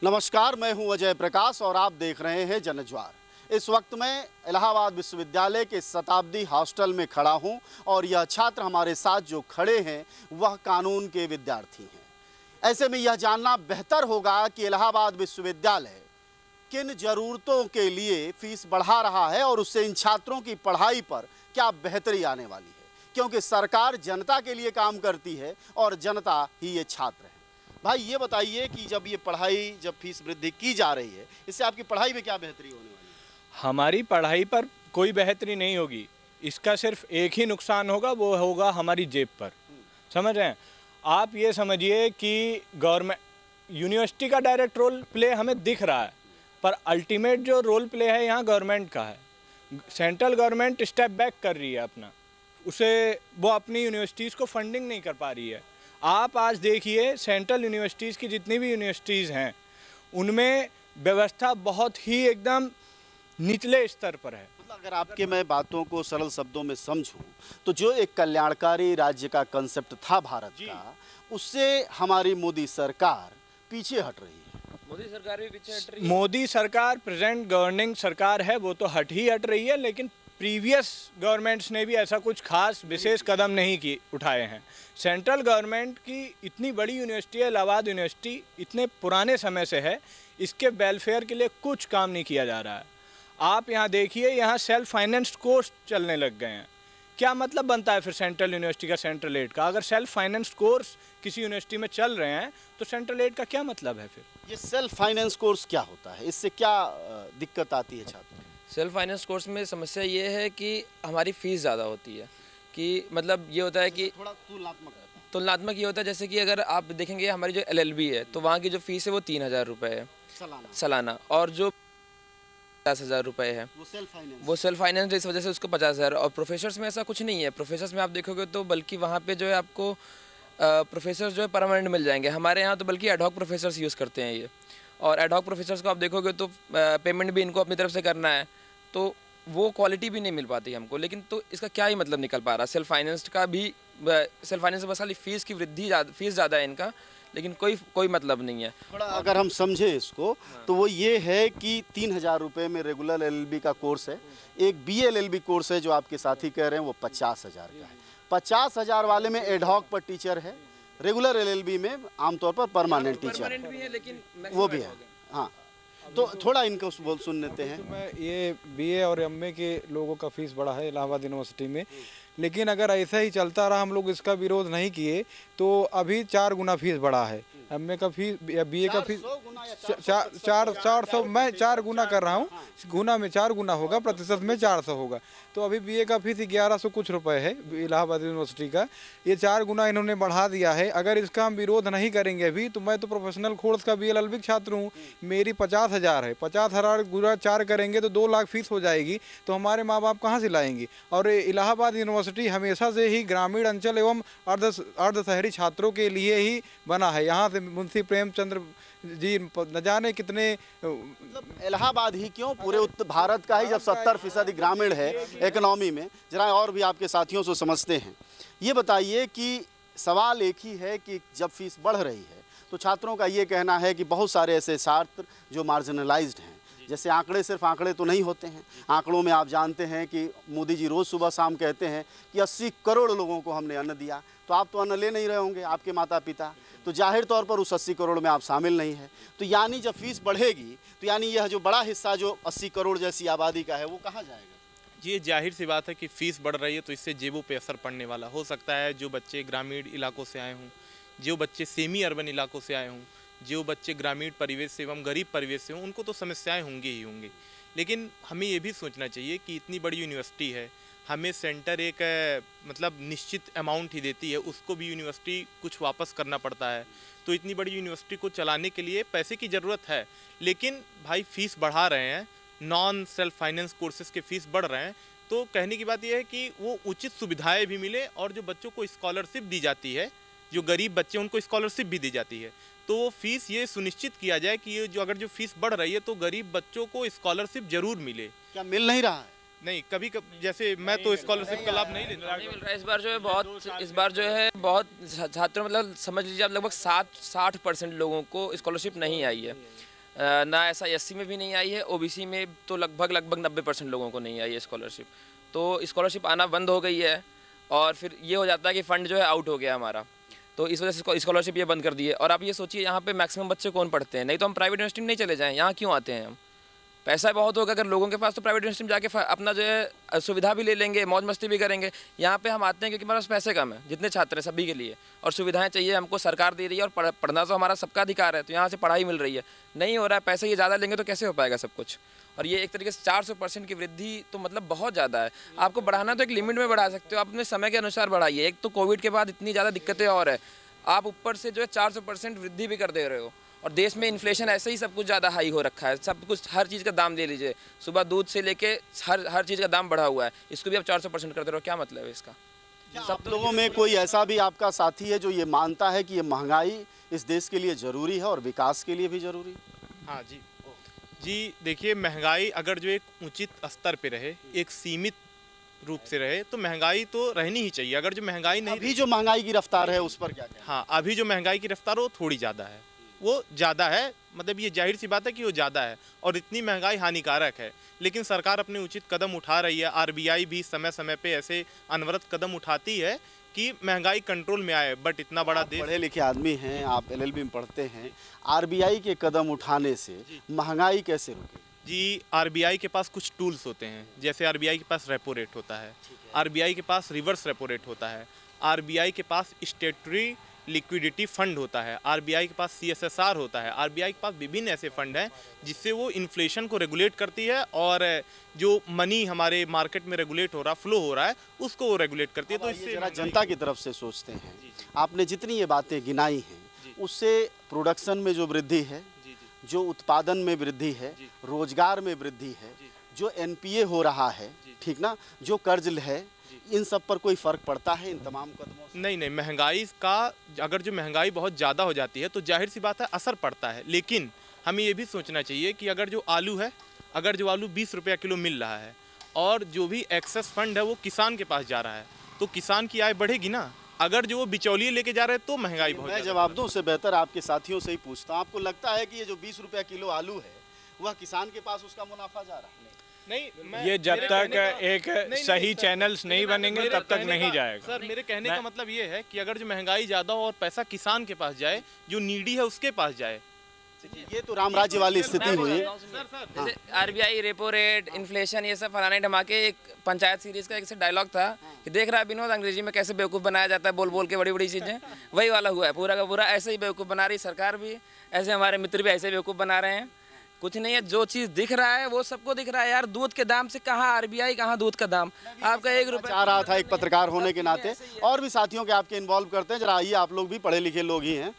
नमस्कार, मैं हूं अजय प्रकाश और आप देख रहे हैं जनज्वार। इस वक्त मैं इलाहाबाद विश्वविद्यालय के शताब्दी हॉस्टल में खड़ा हूं और यह छात्र हमारे साथ जो खड़े हैं वह कानून के विद्यार्थी हैं। ऐसे में यह जानना बेहतर होगा कि इलाहाबाद विश्वविद्यालय किन जरूरतों के लिए फीस बढ़ा रहा है और उससे इन छात्रों की पढ़ाई पर क्या बेहतरी आने वाली है, क्योंकि सरकार जनता के लिए काम करती है और जनता ही ये छात्र है। भाई ये बताइए कि जब फीस वृद्धि की जा रही है, इससे आपकी पढ़ाई में क्या बेहतरी होने वाली है? हमारी पढ़ाई पर कोई बेहतरी नहीं होगी। इसका सिर्फ एक ही नुकसान होगा, वो होगा हमारी जेब पर। समझ रहे हैं आप? ये समझिए कि गवर्नमेंट यूनिवर्सिटी का डायरेक्ट रोल प्ले हमें दिख रहा है, पर अल्टीमेट जो रोल प्ले है यहाँ गवर्नमेंट का है। सेंट्रल गवर्नमेंट स्टेप बैक कर रही है अपना, वो अपनी यूनिवर्सिटीज़ को फंडिंग नहीं कर पा रही है। आप आज देखिए सेंट्रल यूनिवर्सिटीज़ की जितनी भी यूनिवर्सिटीज़ हैं उनमें व्यवस्था बहुत ही एकदम निचले स्तर पर है। मतलब अगर आपके मैं बातों को सरल शब्दों में समझूं तो जो एक कल्याणकारी राज्य का कंसेप्ट था भारत का, उससे हमारी मोदी सरकार पीछे हट रही है। मोदी सरकार भी पीछे हट रही है। मोदी सरकार प्रेजेंट गवर्निंग सरकार है, वो तो हट रही है, लेकिन प्रीवियस गवर्नमेंट्स ने भी ऐसा कुछ खास विशेष कदम नहीं उठाए हैं। सेंट्रल गवर्नमेंट की इतनी बड़ी यूनिवर्सिटी है, इलाहाबाद यूनिवर्सिटी इतने पुराने समय से है, इसके वेलफेयर के लिए कुछ काम नहीं किया जा रहा है। आप यहाँ देखिए, यहाँ सेल्फ फाइनेंस्ड कोर्स चलने लग गए हैं। क्या मतलब बनता है फिर सेंट्रल यूनिवर्सिटी का, सेंट्रल एड का? अगर सेल्फ फाइनेंस्ड कोर्स किसी यूनिवर्सिटी में चल रहे हैं तो सेंट्रल एड का क्या मतलब है फिर? ये सेल्फ फाइनेंस कोर्स क्या होता है, इससे क्या दिक्कत आती है छात्रों को? सेल्फ फाइनेंस कोर्स में समस्या ये है कि हमारी फ़ीस ज़्यादा होती है। कि मतलब ये होता है कि थोड़ा तुलनात्मक रहता है। तुलनात्मक ये होता है, जैसे कि अगर आप देखेंगे हमारी जो LLB है तो वहाँ की जो फ़ीस है वो 3,000 रुपये है सालाना, और जो 50,000 रुपये है वो सेल्फ फाइनेंस इस वजह से उसको 50,000। और प्रोफेसर्स में ऐसा कुछ नहीं है। प्रोफेसर्स में आप देखोगे तो बल्कि वहाँ पे जो है आपको प्रोफेसर्स जो है परमानेंट मिल जाएंगे। हमारे यहाँ तो बल्कि एडहॉक प्रोफेसर्स यूज़ करते हैं ये, और एडहॉक प्रोफेसर्स को आप देखोगे तो पेमेंट भी इनको अपनी तरफ से करना है, तो वो क्वालिटी भी नहीं मिल पाती हमको। लेकिन तो इसका क्या ही मतलब निकल पा रहा? सेल्फ फाइनेंस्ड का भी, सेल्फ फाइनेंस बस खाली फ़ीस की वृद्धि, फ़ीस ज़्यादा है इनका, लेकिन कोई मतलब नहीं है। थोड़ा अगर हम समझे इसको तो वो ये है कि 3,000 रुपये में रेगुलर LLB का कोर्स है, एक BLLB कोर्स है जो आपके साथी कह रहे हैं वो 50,000 का है। 50,000 वाले में एडहॉक पर टीचर है, रेगुलर LLB में आमतौर पर परमानेंट टीचर भी है, लेकिन वो भी है। हाँ, तो थोड़ा इनको सुन लेते हैं। मैं ये BA और MA के लोगों का फीस बढ़ा है इलाहाबाद यूनिवर्सिटी में, लेकिन अगर ऐसा ही चलता रहा, हम लोग इसका विरोध नहीं किए, तो अभी 4 गुना फीस बढ़ा है। MA का फीस या BA का फीस 400, मैं 4 गुना कर रहा हूँ, गुना में 4 गुना होगा, प्रतिशत में 400 होगा। तो अभी BA का फीस 1100 कुछ रुपए है इलाहाबाद यूनिवर्सिटी का। ये 4 गुना इन्होंने बढ़ा दिया है। अगर इसका हम विरोध नहीं करेंगे अभी, तो मैं तो प्रोफेशनल कोर्स का BLLB छात्र हूँ, मेरी 50,000 है। 50,000 गुना 4 करेंगे तो 2 लाख फीस हो जाएगी, तो हमारे माँ बाप कहाँ से लाएंगे? और इलाहाबाद यूनिवर्सिटी हमेशा से ही ग्रामीण अंचल एवं अर्ध शहरी छात्रों के लिए ही बना है। यहाँ से मुंशी प्रेमचंद्र जी न जाने कितने, मतलब इलाहाबाद ही क्यों, पूरे उत्तर भारत का ही जब 70% ग्रामीण है इकोनॉमी में। जरा और भी आपके साथियों से समझते हैं। ये बताइए कि सवाल एक ही है कि जब फीस बढ़ रही है तो छात्रों का ये कहना है कि बहुत सारे ऐसे छात्र जो मार्जिनलाइज्ड हैं, जैसे आंकड़े सिर्फ आंकड़े तो नहीं होते हैं। आंकड़ों में आप जानते हैं कि मोदी जी रोज़ सुबह शाम कहते हैं कि 80 करोड़ लोगों को हमने अन्न दिया, तो आप तो अन्न ले नहीं रहे होंगे, आपके माता पिता, तो जाहिर तौर पर उस 80 करोड़ में आप शामिल नहीं हैं। तो यानी जब फीस बढ़ेगी तो यानी यह जो बड़ा हिस्सा जो 80 करोड़ जैसी आबादी का है वो कहाँ जाएगा? ये जाहिर सी बात है कि फ़ीस बढ़ रही है तो इससे जेबों पे असर पड़ने वाला। हो सकता है जो बच्चे ग्रामीण इलाकों से आए हों, जो बच्चे सेमी अर्बन इलाकों से आए हों, जो बच्चे ग्रामीण परिवेश से एवं गरीब परिवेश से हों, उनको तो समस्याएं होंगी ही होंगी। लेकिन हमें ये भी सोचना चाहिए कि इतनी बड़ी यूनिवर्सिटी है, हमें सेंटर एक मतलब निश्चित अमाउंट ही देती है, उसको भी यूनिवर्सिटी कुछ वापस करना पड़ता है। तो इतनी बड़ी यूनिवर्सिटी को चलाने के लिए पैसे की ज़रूरत है, लेकिन भाई फ़ीस बढ़ा रहे हैं, नॉन सेल्फ फाइनेंस कोर्सेज़ के फ़ीस बढ़ रहे हैं, तो कहने की बात यह है कि वो उचित सुविधाएँ भी मिले, और जो बच्चों को स्कॉलरशिप दी जाती है, जो गरीब बच्चे उनको स्कॉलरशिप भी दी जाती है, तो वो फ़ीस ये सुनिश्चित किया जाए कि ये जो अगर जो फ़ीस बढ़ रही है तो गरीब बच्चों को स्कॉलरशिप ज़रूर मिले। क्या मिल नहीं रहा है? नहीं, कभी जैसे मैं तो स्कॉलरशिप का लाभ नहीं लेता। नहीं मिल रहा है। इस बार जो है बहुत छात्रों, मतलब समझ लीजिए आप लगभग 60% लोगों को स्कॉलरशिप नहीं आई है। ना ऐसा एससी में भी नहीं आई है, ओबीसी में तो लगभग 90% लोगों को नहीं आई है स्कॉलरशिप। तो स्कॉलरशिप आना बंद हो गई है और फिर ये हो जाता है कि फ़ंड जो है आउट हो गया हमारा, तो इस वजह से स्कॉलरशिप ये बंद कर दी है। और आप ये सोचिए यहाँ पे मैक्सिमम बच्चे कौन पढ़ते हैं, नहीं तो हम प्राइवेट यूनिवर्सिटी में नहीं चले जाएँ, यहाँ क्यों आते हैं हम? पैसा बहुत होगा अगर लोगों के पास तो प्राइवेट यूनिवर्सिटी में जाके अपना जो है सुविधा भी ले लेंगे, मौज मस्ती भी करेंगे। यहाँ पे हम आते हैं क्योंकि हमारे पास पैसे कम है, जितने छात्र हैं सभी के लिए, और सुविधाएं चाहिए हमको, सरकार दे रही है, और पढ़ना तो हमारा सबका अधिकार है, तो यहाँ से पढ़ाई मिल रही है। नहीं हो रहा है, पैसे ये ज़्यादा लेंगे तो कैसे हो पाएगा सब कुछ? और ये एक तरीके से 400% की वृद्धि तो मतलब बहुत ज़्यादा है। आपको बढ़ाना तो एक लिमिट में बढ़ा सकते हो, आप अपने समय के अनुसार बढ़ाइए। एक तो कोविड के बाद इतनी ज़्यादा दिक्कतें और है, आप ऊपर से जो है 400% वृद्धि भी कर दे रहे हो, और देश में इन्फ्लेशन ऐसे ही सब कुछ ज़्यादा हाई हो रखा है। सब कुछ, हर चीज़ का दाम ले लीजिए, सुबह दूध से लेके हर चीज़ का दाम बढ़ा हुआ है, इसको भी आप 400% कर दे रहे हो, क्या मतलब है इसका? सब लोगों में कोई ऐसा भी आपका साथी है जो ये मानता है कि ये महंगाई इस देश के लिए ज़रूरी है और विकास के लिए भी ज़रूरी है? हाँ जी जी, देखिए महंगाई अगर जो एक उचित स्तर पे रहे, एक सीमित रूप से रहे, तो महंगाई तो रहनी ही चाहिए। अगर जो महंगाई नहीं, अभी जो महंगाई की रफ्तार है उस पर क्या कहना है? हाँ, अभी जो महंगाई की रफ्तार वो थोड़ी ज़्यादा है, वो ज़्यादा है, मतलब ये जाहिर सी बात है कि वो ज़्यादा है, और इतनी महंगाई हानिकारक है। लेकिन सरकार अपने उचित कदम उठा रही है, आरबीआई भी समय समय पे ऐसे अनवरत कदम उठाती है कि महंगाई कंट्रोल में आए। बट इतना बड़ा देश, पढ़े लिखे आदमी हैं, आप एलएलबी में पढ़ते हैं, आरबीआई के कदम उठाने से महंगाई कैसे रुकेगी? जी, आरबीआई के पास कुछ टूल्स होते हैं, जैसे आरबीआई के पास रेपो रेट होता है, आरबीआई के पास रिवर्स रेपो रेट होता है, आरबीआई के पास स्टेटरी लिक्विडिटी फंड होता है, आरबीआई के पास सीएसएसआर होता है, आरबीआई के पास विभिन्न ऐसे फंड हैं जिससे वो इन्फ्लेशन को रेगुलेट करती है, और जो मनी हमारे मार्केट में रेगुलेट हो रहा, फ्लो हो रहा है, उसको वो रेगुलेट करती है। तो इससे जरा जनता की तरफ से सोचते हैं, आपने जितनी ये बातें गिनाई हैं उससे प्रोडक्शन में जो वृद्धि है, जो उत्पादन में वृद्धि है, रोजगार में वृद्धि है, जो एनपीए हो रहा है, ठीक ना, जो कर्ज है, इन सब पर कोई फर्क पड़ता है इन तमाम कदमों से? नहीं, महंगाई का, अगर जो महंगाई बहुत ज़्यादा हो जाती है तो जाहिर सी बात है असर पड़ता है। लेकिन हमें ये भी सोचना चाहिए कि अगर जो आलू है, अगर जो आलू 20 रुपया किलो मिल रहा है और जो भी एक्सेस फंड है वो किसान के पास जा रहा है, तो किसान की आय बढ़ेगी ना। अगर जो वो बिचौलिए लेके जा रहे हैं तो महंगाई बहुत। मैं जवाब दूं उससे बेहतर आपके साथियों से ही पूछता हूं, आपको लगता है कि ये जो 20 रुपया किलो आलू है वह किसान के पास उसका मुनाफा जा रहा है? नहीं, ये जब तक एक सही चैनल्स नहीं बनेंगे तब तक नहीं जाएगा। सर, मेरे कहने का मतलब ये है कि अगर जो महंगाई ज़्यादा हो और पैसा किसान के पास जाए, जो नीडी है उसके पास जाए। ये तो राम राज्य वाली स्थिति हुई। जैसे आरबीआई, रेपो रेट, इन्फ्लेशन, ये सब फलाने ढमाके। एक पंचायत सीरीज का एक डायलॉग था कि देख रहा है विनोद, अंग्रेजी में कैसे बेवकूफ़ बनाया जाता है, बोल बोल के बड़ी बड़ी चीज़ें, वही वाला हुआ है पूरा का पूरा। ऐसे ही बेवकूफ़ बना रही सरकार भी, ऐसे हमारे मित्र भी ऐसे बेवकूफ़ बना रहे हैं। कुछ नहीं है, जो चीज़ दिख रहा है वो सबको दिख रहा है यार। दूध के दाम से कहाँ आरबीआई, कहाँ दूध का दाम, आपका 1 रुपये चाह रहा था एक पत्रकार होने के नाते, और भी साथियों के आपके इन्वॉल्व करते हैं। जरा आइए, आप लोग भी पढ़े लिखे लोग ही हैं,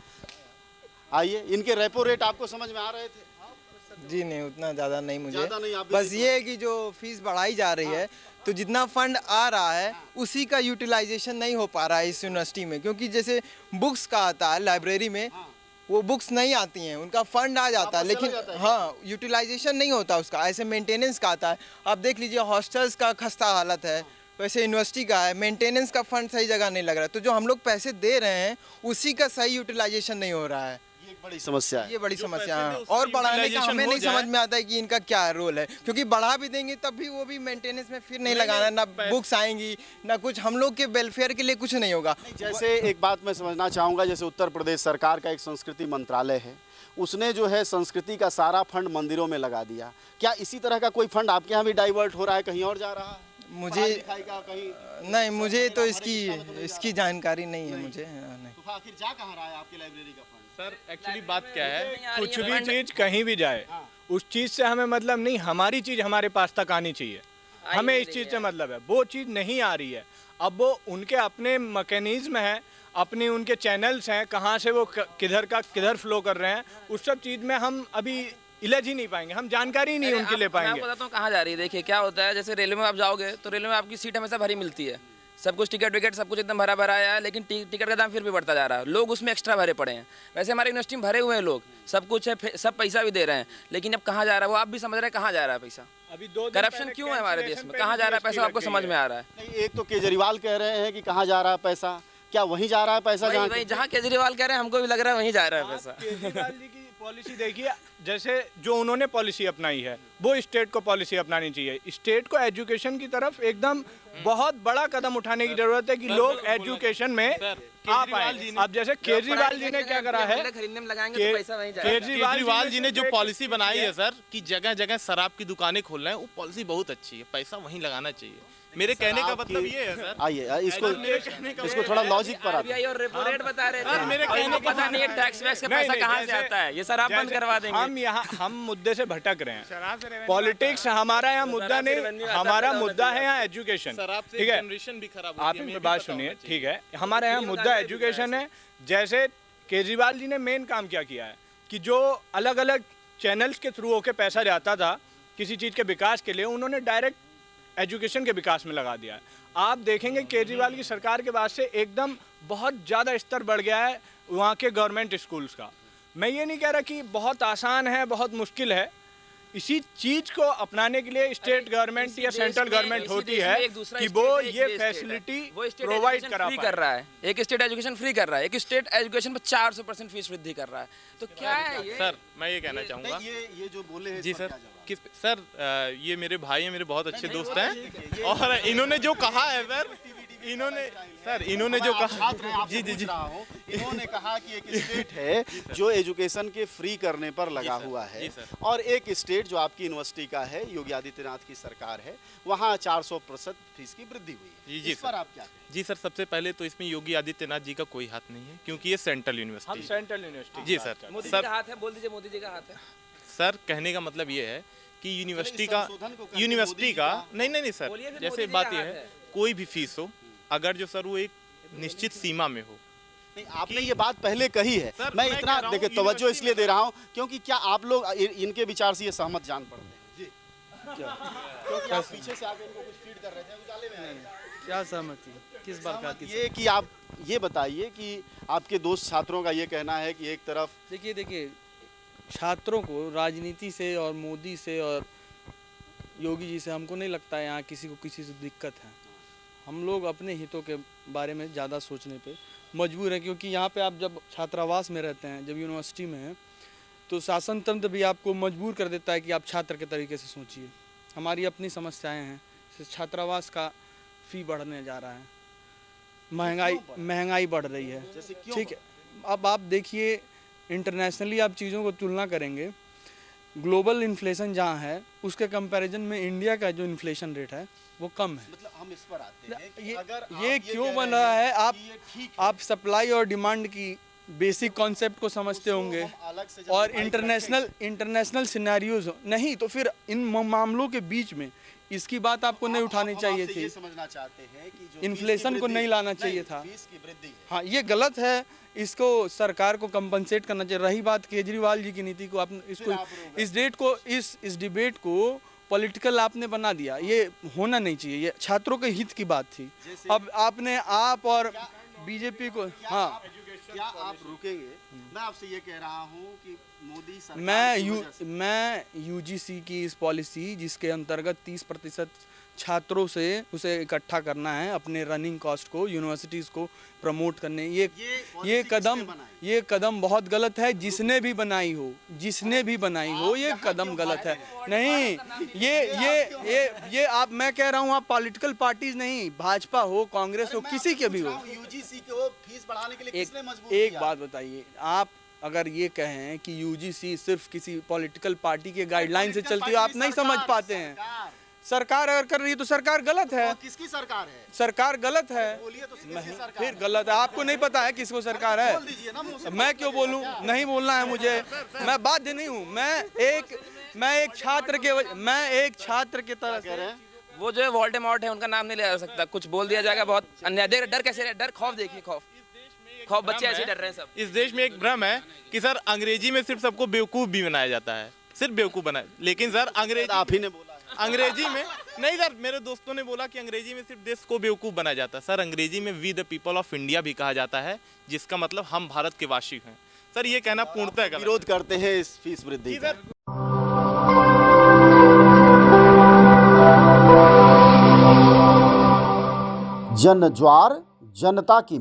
आइए। इनके रेपो रेट आपको समझ में आ रहे थे? जी नहीं, उतना ज़्यादा नहीं मुझे। ज़्यादा नहीं, आप भी बस ये है कि जो फीस बढ़ाई जा रही है तो जितना फंड आ रहा है उसी का यूटिलाइजेशन नहीं हो पा रहा है इस यूनिवर्सिटी में, क्योंकि जैसे बुक्स का आता है लाइब्रेरी में, वो बुक्स नहीं आती हैं, उनका फंड आ जाता है लेकिन हाँ यूटिलाइजेशन नहीं होता उसका। ऐसे मेंटेनेंस का आता है, आप देख लीजिए हॉस्टल्स का खस्ता हालत है, वैसे यूनिवर्सिटी का है, मेंटेनेंस का फंड सही जगह नहीं लग रहा है। तो जो हम लोग पैसे दे रहे हैं उसी का सही यूटिलाइजेशन नहीं हो रहा है। ये एक बड़ी समस्या है। ये बड़ी समस्या है, और बढ़ाने का हमें नहीं समझ में आता है कि इनका क्या रोल है, क्योंकि बढ़ा भी देंगे तब भी वो भी मेंटेनेंस में फिर नहीं लगाना, ना बुक्स आएंगी ना कुछ, हम लोग के वेलफेयर के लिए कुछ नहीं होगा। जैसे एक बात मैं समझना चाहूँगा, जैसे उत्तर प्रदेश सरकार का एक संस्कृति मंत्रालय है, उसने जो है संस्कृति का सारा फंड मंदिरों में लगा दिया। क्या इसी तरह का कोई फंड आपके यहाँ भी डाइवर्ट हो रहा है, कहीं और जा रहा है? मुझे लिखाई का कहीं नहीं, मुझे तो इसकी जानकारी नहीं है मुझे। नहीं, तो आखिर जा कहाँ रहा है आपकी लाइब्रेरी का फंड? सर एक्चुअली बात क्या है, कुछ भी चीज़ कहीं भी जाए उस चीज़ से हमें मतलब नहीं, हमारी चीज़ हमारे पास तक आनी चाहिए, हमें इस चीज़ से मतलब है। वो चीज़ नहीं आ रही है, अब वो उनके अपने मैकेनिज्म है, अपने उनके चैनल्स हैं, कहाँ से वो किधर का किधर फ्लो कर रहे हैं, उस सब चीज़ में हम अभी इलाज ही नहीं पाएंगे, हम जानकारी नहीं उनके ले पाएंगे। मैं बताता हूँ कहाँ जा रही है। देखिए क्या होता है, जैसे रेलवे में आप जाओगे तो रेलवे में आपकी सीट हमेशा भरी मिलती है, सब कुछ टिकट विकेट सब कुछ एकदम भरा भरा आया है, लेकिन टिकट का दाम फिर भी बढ़ता जा रहा है, लोग उसमें एक्स्ट्रा भरे पड़े हैं। वैसे हमारी यूनिवर्सिटी में भरे हुए हैं लोग, सब कुछ है, सब पैसा भी दे रहे हैं, लेकिन अब कहाँ जा रहा है वो आप भी समझ रहे हैं, कहाँ जा रहा है पैसा। अभी 2 दिन करप्शन पहले क्यों है हमारे देश में, cancellation कहाँ पे जा रहा है पैसा, GST आपको लग समझ गई में आ रहा है? नहीं, एक तो केजरीवाल कह रहे हैं कि कहाँ जा रहा है पैसा, क्या वहीं जा रहा है पैसा? वही जहाँ केजरीवाल कह रहे हैं हमको भी लग रहा है वहीं जा रहा है पैसा। केजरीवाल जी की पॉलिसी देखिए, जैसे जो उन्होंने पॉलिसी अपनाई है वो स्टेट को पॉलिसी अपनानी चाहिए। स्टेट को एजुकेशन की तरफ एकदम बहुत बड़ा कदम उठाने की जरूरत है कि लोग एजुकेशन में आ पाए। अब जैसे केजरीवाल जी ने क्या करा है, खरीदने में लगाएंगे तो पैसा वहीं जाएगा। केजरीवाल जी ने जो पॉलिसी बनाई है सर कि जगह जगह शराब की दुकानें खोल रहे हैं, वो पॉलिसी बहुत अच्छी है, पैसा वहीं लगाना चाहिए। मेरे कहने का मतलब ये है सर, आइए इसको थोड़ा लॉजिक पर आते हैं। RBI और रेपो रेट बता रहे थे, मेरे और कहने इनको का पता नहीं है टैक्स वैक्स का पैसा कहाँ से आता है, ये सर आप बंद करवा देंगे। हम मुद्दे से भटक रहे हैं। पॉलिटिक्स हमारा यहाँ मुद्दा नहीं, हमारा मुद्दा है यहाँ एजुकेशन। शराब से ठीक है, जनरेशन भी खराब आप इनकी बात सुनिए, ठीक है। हमारे यहाँ मुद्दा एजुकेशन है। जैसे केजरीवाल जी ने मेन काम क्या किया है कि जो अलग अलग चैनल्स के थ्रू होके पैसा जाता था किसी चीज़ के विकास के लिए, उन्होंने डायरेक्ट एजुकेशन के विकास में लगा दिया है। आप देखेंगे केजरीवाल की सरकार के बाद से एकदम बहुत ज़्यादा स्तर बढ़ गया है वहाँ के गवर्नमेंट स्कूल्स का। मैं ये नहीं कह रहा कि बहुत आसान है, बहुत मुश्किल है। इसी चीज को अपनाने के लिए स्टेट गवर्नमेंट या सेंट्रल गवर्नमेंट होती है कि वो ये फैसिलिटी प्रोवाइड कर रहा है। एक स्टेट एजुकेशन फ्री कर रहा है, एक स्टेट एजुकेशन पर 400% फीस वृद्धि कर रहा है। तो क्या है ये? सर मैं ये कहना चाहूँगा, ये जो बोले हैं जी सर, किस सर ये मेरे भाई हैं, मेरे बहुत अच्छे दोस्त हैं, और इन्होंने जो कहा है सर, इन्होंने जो कहा, जी जी जी, इन्होंने कहा कि एक स्टेट है जो एजुकेशन के फ्री करने पर लगा हुआ है, और एक स्टेट जो आपकी यूनिवर्सिटी का है, योगी आदित्यनाथ की सरकार है, वहाँ 400% फीस की वृद्धि हुई है। जी इस पर आप क्या कहें? जी सर, सबसे पहले तो इसमें योगी आदित्यनाथ जी का कोई हाथ नहीं है, क्योंकि ये सेंट्रल यूनिवर्सिटी है। सेंट्रल यूनिवर्सिटी जी सर, मोदी जी का हाथ है, बोल दीजिए मोदी जी का हाथ है। सर कहने का मतलब ये है कि यूनिवर्सिटी का नहीं सर, बोलिए फिर जैसे मोदी जी बात का ये हाथ है, है। कोई भी फीस हो, अगर जो सर वो एक निश्चित सीमा में हो। नहीं, आपने ये बात पहले कही है। सर, मैं मैं इतना कह रहा हूँ, देखिए तवज्जो इसलिए दे रहा हूँ क्योंकि क्या आप लोग इनके विचार से ये सहमत जान पड़ते हैं? जी क्योंकि आप पीछे से आके इनको कुछ फीड कर रहे थे, उजाले में आए। क्या सहमति, किस बात का? ये कि आप ये बताइए कि आपके दोस्त छात्रों का ये कहना है कि एक तरफ देखिए छात्रों को राजनीति से और मोदी से और योगी जी से हमको नहीं लगता है यहाँ किसी को किसी से दिक्कत है। हम लोग अपने हितों के बारे में ज़्यादा सोचने पे मजबूर हैं, क्योंकि यहाँ पे आप जब छात्रावास में रहते हैं, जब यूनिवर्सिटी में हैं, तो शासन तंत्र भी आपको मजबूर कर देता है कि आप छात्र के तरीके से सोचिए। हमारी अपनी समस्याएं हैं, जैसे छात्रावास का फ़ी बढ़ने जा रहा है, महंगाई बढ़ रही है। ठीक है, अब आप देखिए इंटरनेशनली आप चीज़ों को तुलना करेंगे, ग्लोबल इन्फ्लेशन जहाँ है उसके कंपैरिजन में इंडिया का जो इन्फ्लेशन रेट है वो कम है। मतलब हम इस पर आते हैं कि ये अगर ये आप क्यों कह बन रहे रहा हैं है? कि ये ठीक है, आप सप्लाई और डिमांड की बेसिक कॉन्सेप्ट को समझते होंगे, हम अलग से जब और divide इंटरनेशनल सिनेरियोज नहीं, तो फिर इन मामलों के बीच में इसकी बात आपको नहीं उठानी हम चाहिए आपसे थी। ये समझना चाहते हैं कि जो इन्फ्लेशन को नहीं लाना चाहिए था। फीस की वृद्धि है, हाँ, ये गलत है, इसको सरकार को कंपनसेट करना चाहिए। रही बात केजरीवाल जी की नीति को, आप इसको इस डिबेट को पॉलिटिकल आपने बना दिया, ये होना नहीं चाहिए, ये छात्रों के हित की बात थी। अब आप और बीजेपी को, हाँ, क्या आप रुकेंगे? मैं आपसे ये कह रहा हूँ कि मोदी सरकार की वजह से मैं यूजीसी की इस पॉलिसी जिसके अंतर्गत 30% छात्रों से उसे इकट्ठा करना है अपने रनिंग कॉस्ट को, यूनिवर्सिटीज़ को प्रमोट करने, ये पॉलिसी ये कदम बहुत गलत है। जिसने भी बनाई हो ये कदम गलत है। नहीं, ये आप, मैं कह रहा हूँ, आप पॉलिटिकल पार्टीज नहीं, भाजपा हो, कांग्रेस हो, किसी के भी हो, यूजीसी को फीस बढ़ाने के लिए किसने मजबूर एक किया? बात बताइए, आप अगर ये कहें कि यूजीसी सिर्फ किसी पॉलिटिकल पार्टी के गाइडलाइन से चलती है, आप नहीं समझ पाते हैं। सरकार अगर कर रही है तो सरकार गलत है। किसकी सरकार है? सरकार गलत है, बोलिए तो किसकी सरकार फिर गलत है। आपको नहीं पता है किसको सरकार है? बोल दीजिए ना मुंह से। मैं क्यों बोलूं? नहीं बोलना है मुझे, मैं बाध्य नहीं हूं। मैं एक छात्र के तरह से, वो जो है वोल्डेमॉर्ट है, उनका नाम नहीं लिया जा सकता, कुछ बोल दिया जाएगा, बहुत अन्याय। डर कैसे, डर, खौफ देखिए, खौफ बच्चे ऐसे डर रहे हैं सब। इस देश में एक भ्रम है कि सर अंग्रेजी में सिर्फ सबको बेवकूफ़ भी बनाया जाता है, सिर्फ बेवकूफ़ बनाया, लेकिन सर अंग्रेजी आप ही ने बोला है। अंग्रेजी में नहीं सर, मेरे दोस्तों ने बोला कि अंग्रेजी में सिर्फ देश को बेवकूफ़ बनाया जाता है। सर अंग्रेजी में we the people of India भी कहा जाता है, जिसका मतलब हम भारत के वासी हैं। सर ये कहना पूर्णतः गलत है। विरोध करते हैं इस फीस वृद्धि का। जन ज्वार जनता की